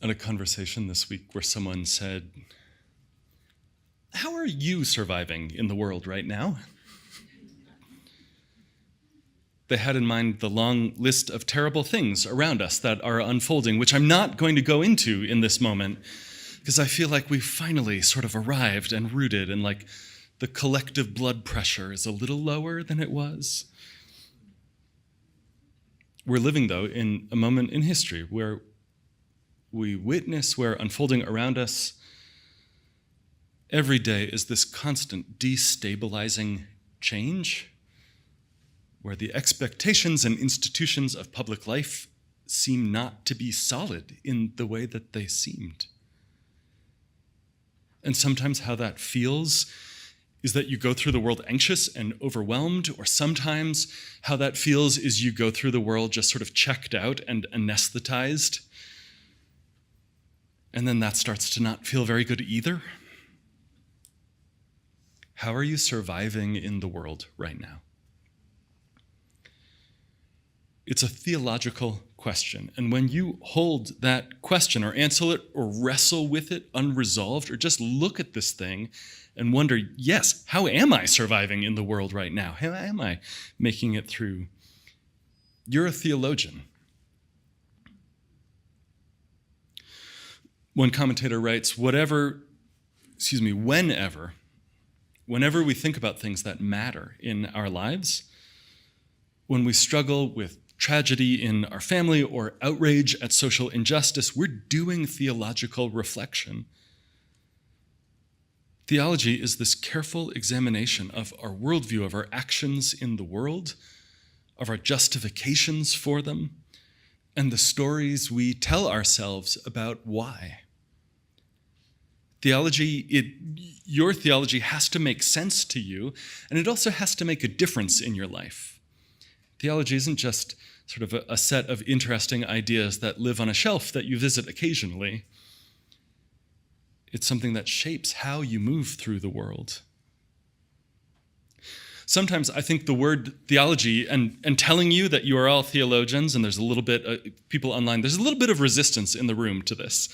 At a conversation this week where someone said, "How are you surviving in the world right now?" They had in mind the long list of terrible things around us that are unfolding, which I'm not going to go into in this moment, because I feel like we've finally sort of arrived and rooted, and like the collective blood pressure is a little lower than it was. We're living, though, in a moment in history where we witness, where unfolding around us every day is this constant destabilizing change, where the expectations and institutions of public life seem not to be solid in the way that they seemed. And sometimes how that feels is that you go through the world anxious and overwhelmed, or sometimes how that feels is you go through the world just sort of checked out and anesthetized. And then that starts to not feel very good either. How are you surviving in the world right now? It's a theological question. And when you hold that question or answer it or wrestle with it unresolved, or just look at this thing and wonder, yes, how am I surviving in the world right now? How am I making it through? You're a theologian. One commentator writes, whenever we think about things that matter in our lives, when we struggle with tragedy in our family or outrage at social injustice, we're doing theological reflection. Theology is this careful examination of our worldview, of our actions in the world, of our justifications for them, and the stories we tell ourselves about why. Your theology has to make sense to you, and it also has to make a difference in your life. Theology isn't just sort of a set of interesting ideas that live on a shelf that you visit occasionally. It's something that shapes how you move through the world. Sometimes I think the word theology and telling you that you are all theologians, and there's a little bit, people online, there's a little bit of resistance in the room to this,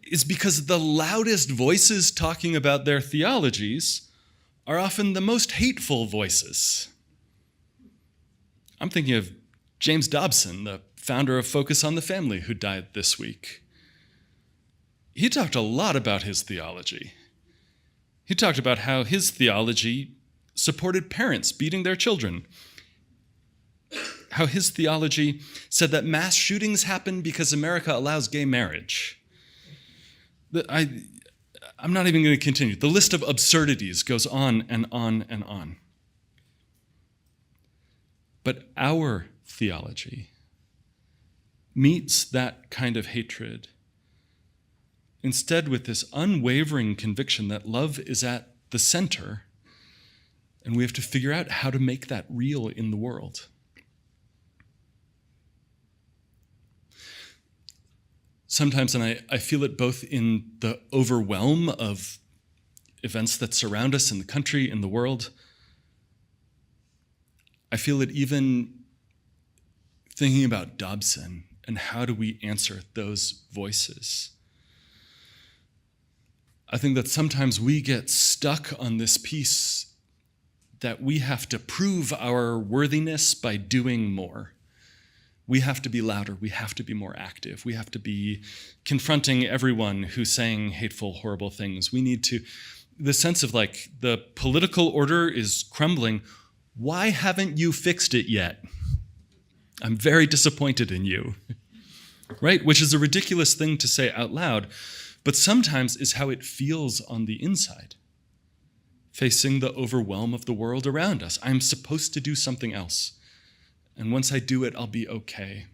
is because the loudest voices talking about their theologies are often the most hateful voices. I'm thinking of James Dobson, the founder of Focus on the Family, who died this week. He talked a lot about his theology. He talked about how his theology supported parents beating their children, how his theology said that mass shootings happen because America allows gay marriage. I'm not even going to continue. The list of absurdities goes on and on and on. But our theology meets that kind of hatred instead with this unwavering conviction that love is at the center, and we have to figure out how to make that real in the world. Sometimes, and I feel it both in the overwhelm of events that surround us in the country, in the world. I feel it even thinking about Dobson and how do we answer those voices. I think that sometimes we get stuck on this piece that we have to prove our worthiness by doing more. We have to be louder. We have to be more active. We have to be confronting everyone who's saying hateful, horrible things. We need to, the sense of like the political order is crumbling. Why haven't you fixed it yet? I'm very disappointed in you, right? Which is a ridiculous thing to say out loud, but sometimes is how it feels on the inside, facing the overwhelm of the world around us. I'm supposed to do something else, and once I do it, I'll be okay.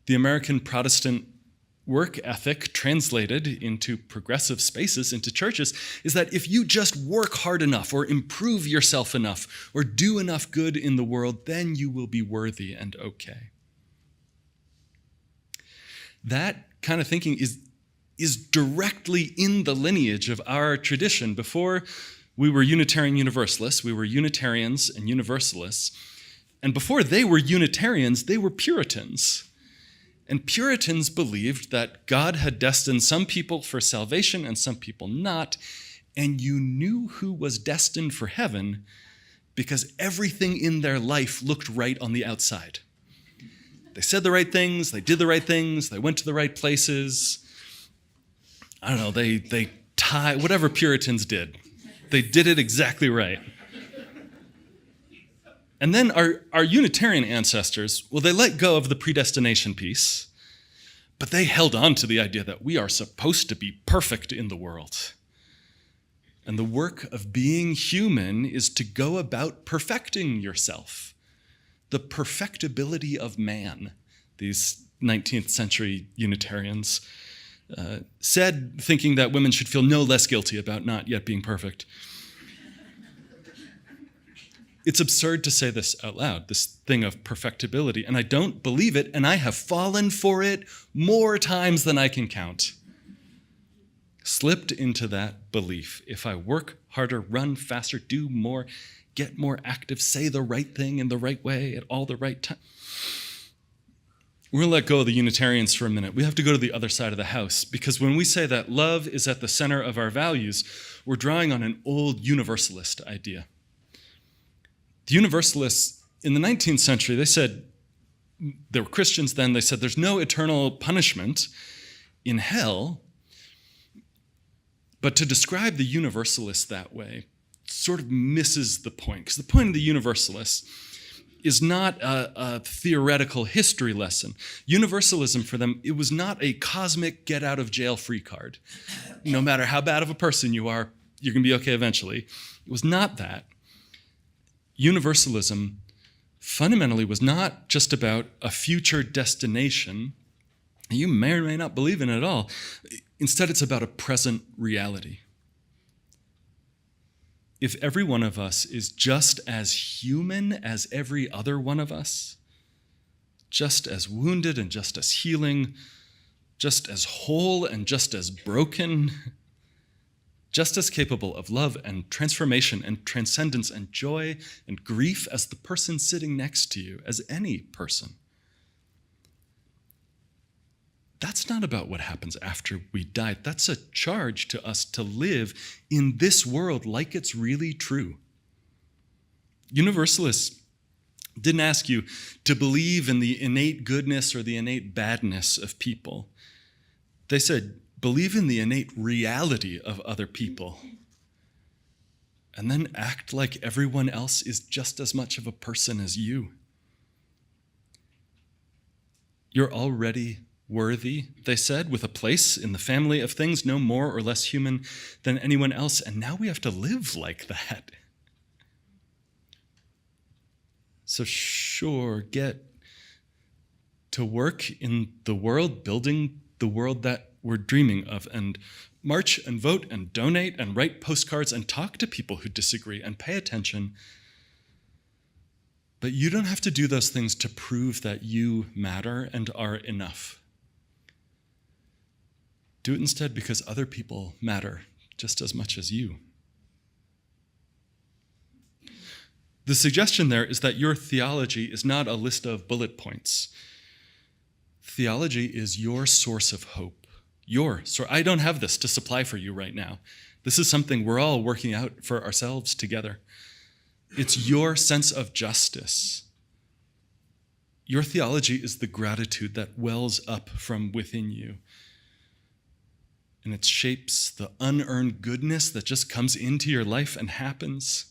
The American Protestant work ethic translated into progressive spaces, into churches, is that if you just work hard enough or improve yourself enough or do enough good in the world, then you will be worthy and okay. That kind of thinking is directly in the lineage of our tradition. Before we were Unitarian Universalists, we were Unitarians and Universalists, And before they were Unitarians, they were Puritans. And Puritans believed that God had destined some people for salvation and some people not, and you knew who was destined for heaven because everything in their life looked right on the outside. They said the right things, they did the right things, they went to the right places. I don't know, they tie, whatever Puritans did, they did it exactly right. And then our Unitarian ancestors, well, they let go of the predestination piece, but they held on to the idea that we are supposed to be perfect in the world. And the work of being human is to go about perfecting yourself. The perfectibility of man, these 19th century Unitarians said, thinking that women should feel no less guilty about not yet being perfect. It's absurd to say this out loud, this thing of perfectibility, and I don't believe it, and I have fallen for it more times than I can count. Slipped into that belief. If I work harder, run faster, do more, get more active, say the right thing in the right way at all the right time. We're going to let go of the Unitarians for a minute. We have to go to the other side of the house, because when we say that love is at the center of our values, we're drawing on an old Universalist idea. The Universalists in the 19th century, they said, they were Christians then, they said there's no eternal punishment in hell. But to describe the Universalists that way sort of misses the point, because the point of the Universalists is not a theoretical history lesson. Universalism for them, it was not a cosmic get-out-of-jail-free card. No matter how bad of a person you are, you're going to be okay eventually. It was not that. Universalism fundamentally was not just about a future destination. You may or may not believe in it at all. Instead, it's about a present reality. If every one of us is just as human as every other one of us, just as wounded and just as healing, just as whole and just as broken, just as capable of love and transformation and transcendence and joy and grief as the person sitting next to you, as any person. That's not about what happens after we die. That's a charge to us to live in this world like it's really true. Universalists didn't ask you to believe in the innate goodness or the innate badness of people. They said, believe in the innate reality of other people, and then act like everyone else is just as much of a person as you. You're already worthy, they said, with a place in the family of things no more or less human than anyone else, and now we have to live like that. So sure, get to work in the world, building the world that we're dreaming of, and march and vote and donate and write postcards and talk to people who disagree and pay attention. But you don't have to do those things to prove that you matter and are enough. Do it instead because other people matter just as much as you. The suggestion there is that your theology is not a list of bullet points. Theology is your source of hope. I don't have this to supply for you right now. This is something we're all working out for ourselves together. It's your sense of justice. Your theology is the gratitude that wells up from within you. And it shapes the unearned goodness that just comes into your life and happens.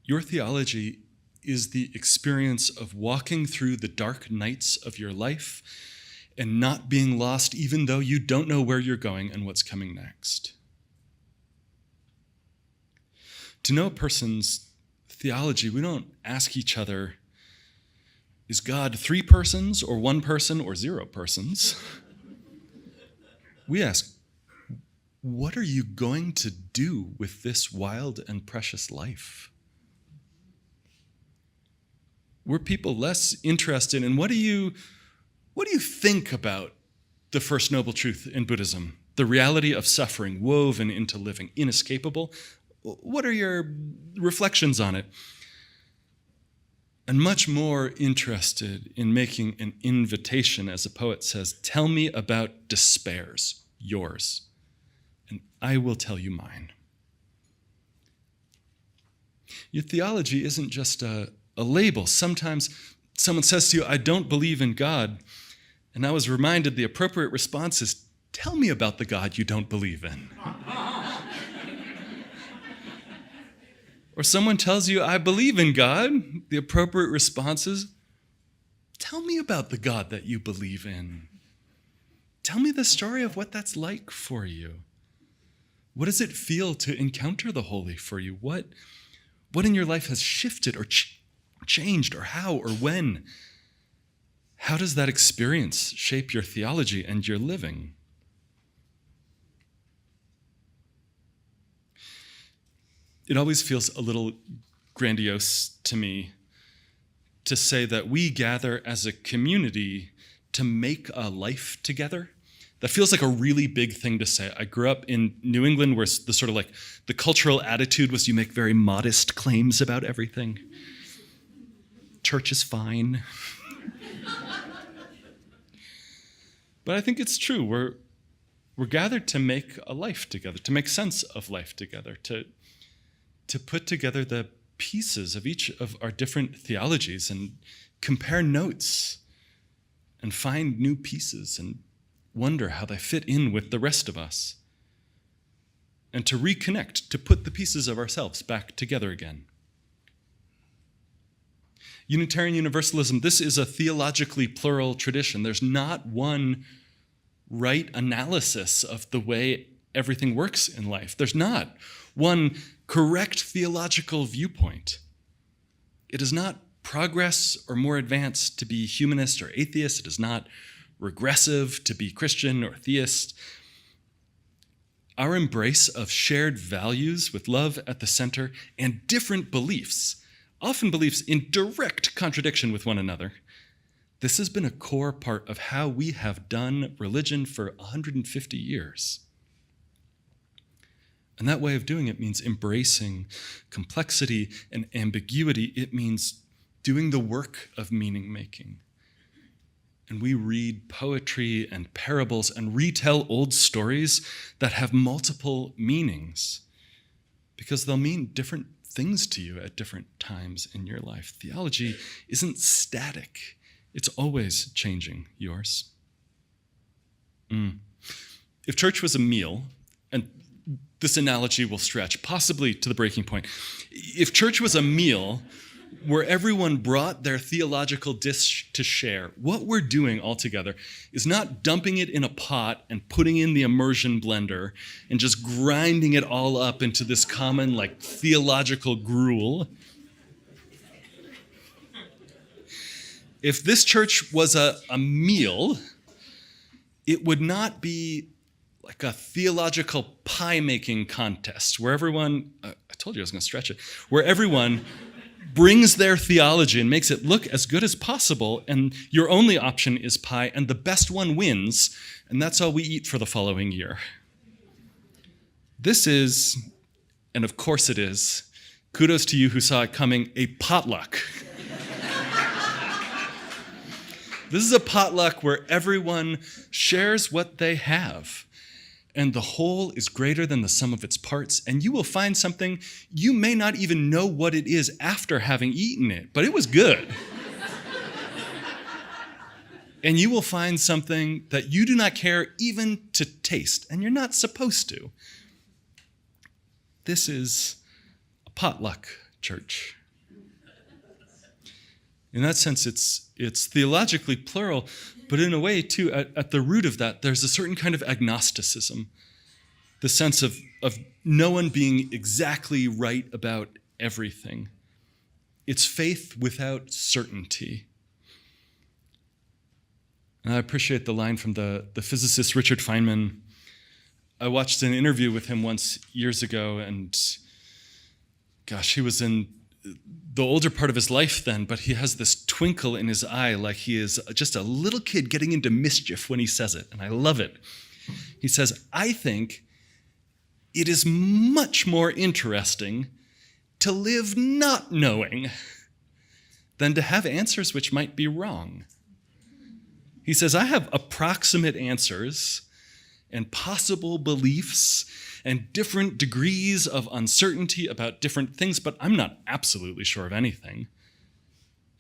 Your theology is the experience of walking through the dark nights of your life and not being lost even though you don't know where you're going and what's coming next. To know a person's theology, we don't ask each other, is God 3 persons or 1 person or 0 persons? We ask, what are you going to do with this wild and precious life? We're people less interested in what do you think about the first noble truth in Buddhism, the reality of suffering woven into living, inescapable? What are your reflections on it? and much more interested in making an invitation, as a poet says, tell me about despairs, yours, and I will tell you mine. Your theology isn't just a label. Sometimes someone says to you, I don't believe in God, and I was reminded the appropriate response is, tell me about the God you don't believe in. Or someone tells you, I believe in God. The appropriate response is, tell me about the God that you believe in. Tell me the story of what that's like for you. What does it feel to encounter the holy for you? What in your life has shifted or changed, or how or when? How does that experience shape your theology and your living? It always feels a little grandiose to me to say that we gather as a community to make a life together. That feels like a really big thing to say. I grew up in New England where the sort of like the cultural attitude was you make very modest claims about everything. Church is fine. But I think it's true. We're gathered to make a life together, to make sense of life together, to put together the pieces of each of our different theologies and compare notes and find new pieces and wonder how they fit in with the rest of us, and to reconnect, to put the pieces of ourselves back together again. Unitarian Universalism, this is a theologically plural tradition. There's not one right analysis of the way everything works in life. There's not one correct theological viewpoint. It is not progress or more advanced to be humanist or atheist. It is not regressive to be Christian or theist. Our embrace of shared values with love at the center and different beliefs, often beliefs in direct contradiction with one another, this has been a core part of how we have done religion for 150 years. And that way of doing it means embracing complexity and ambiguity. It means doing the work of meaning making. And we read poetry and parables and retell old stories that have multiple meanings because they'll mean different things to you at different times in your life. Theology isn't static. It's always changing. Yours? If church was a meal, and this analogy will stretch, possibly to the breaking point. If church was a meal where everyone brought their theological dish to share, what we're doing all together is not dumping it in a pot and putting in the immersion blender and just grinding it all up into this common, like, theological gruel. If this church was a meal, it would not be like a theological pie-making contest where everyone, I told you I was going to stretch it, where everyone brings their theology and makes it look as good as possible, and your only option is pie, and the best one wins, and that's all we eat for the following year. This is, and of course it is, kudos to you who saw it coming, a potluck. This is a potluck where everyone shares what they have, and the whole is greater than the sum of its parts, and you will find something you may not even know what it is after having eaten it, but it was good. And you will find something that you do not care even to taste, and you're not supposed to. This is a potluck church. In that sense, it's theologically plural, but in a way, too, at the root of that, there's a certain kind of agnosticism, the sense of no one being exactly right about everything. It's faith without certainty. And I appreciate the line from the physicist Richard Feynman. I watched an interview with him once years ago, and gosh, he was in the older part of his life then, but he has this twinkle in his eye like he is just a little kid getting into mischief when he says it, and I love it. He says, I think it is much more interesting to live not knowing than to have answers which might be wrong. He says, I have approximate answers and possible beliefs and different degrees of uncertainty about different things, but I'm not absolutely sure of anything.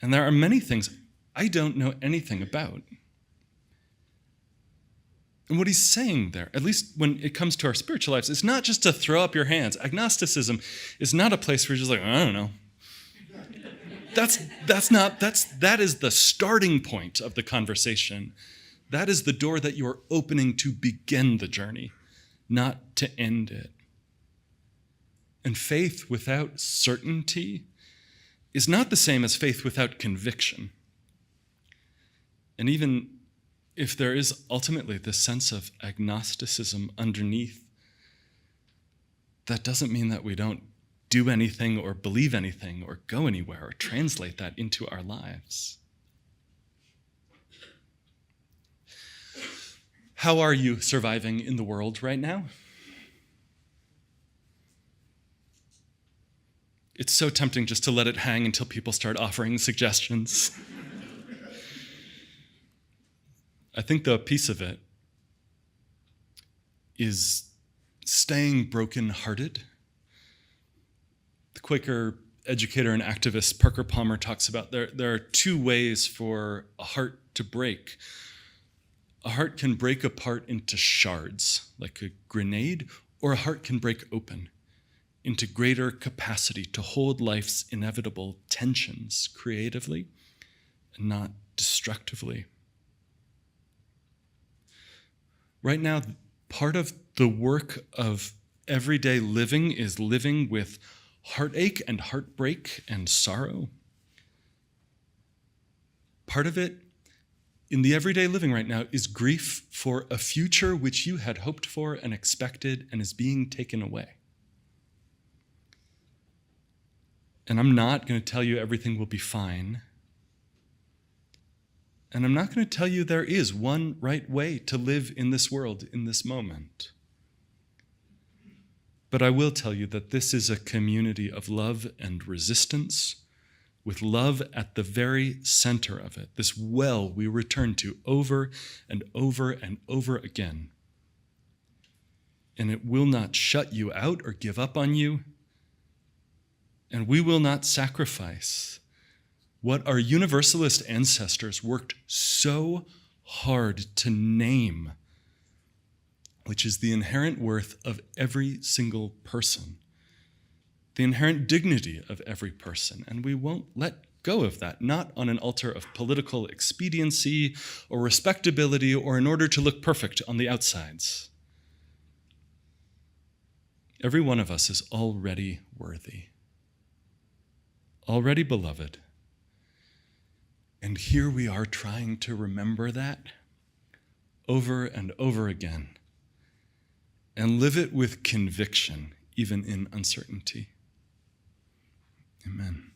And there are many things I don't know anything about. And what he's saying there, at least when it comes to our spiritual lives, is not just to throw up your hands. Agnosticism is not a place where you're just like, I don't know. That is the starting point of the conversation. That is the door that you are opening to begin the journey, not to end it. And faith without certainty is not the same as faith without conviction. And even if there is ultimately this sense of agnosticism underneath, that doesn't mean that we don't do anything or believe anything or go anywhere or translate that into our lives. How are you surviving in the world right now? It's so tempting just to let it hang until people start offering suggestions. I think the piece of it is staying broken-hearted. The Quaker educator and activist Parker Palmer talks about there are two ways for a heart to break. A heart can break apart into shards, like a grenade, or a heart can break open into greater capacity to hold life's inevitable tensions creatively and not destructively. Right now, part of the work of everyday living is living with heartache and heartbreak and sorrow. Part of it in the everyday living right now is grief for a future which you had hoped for and expected and is being taken away. And I'm not going to tell you everything will be fine. And I'm not going to tell you there is one right way to live in this world in this moment. But I will tell you that this is a community of love and resistance, with love at the very center of it, this well we return to over and over and over again. And it will not shut you out or give up on you. And we will not sacrifice what our Universalist ancestors worked so hard to name, which is the inherent worth of every single person, the inherent dignity of every person. And we won't let go of that, not on an altar of political expediency or respectability or in order to look perfect on the outsides. Every one of us is already worthy, already beloved. And here we are trying to remember that over and over again and live it with conviction, even in uncertainty. Amen.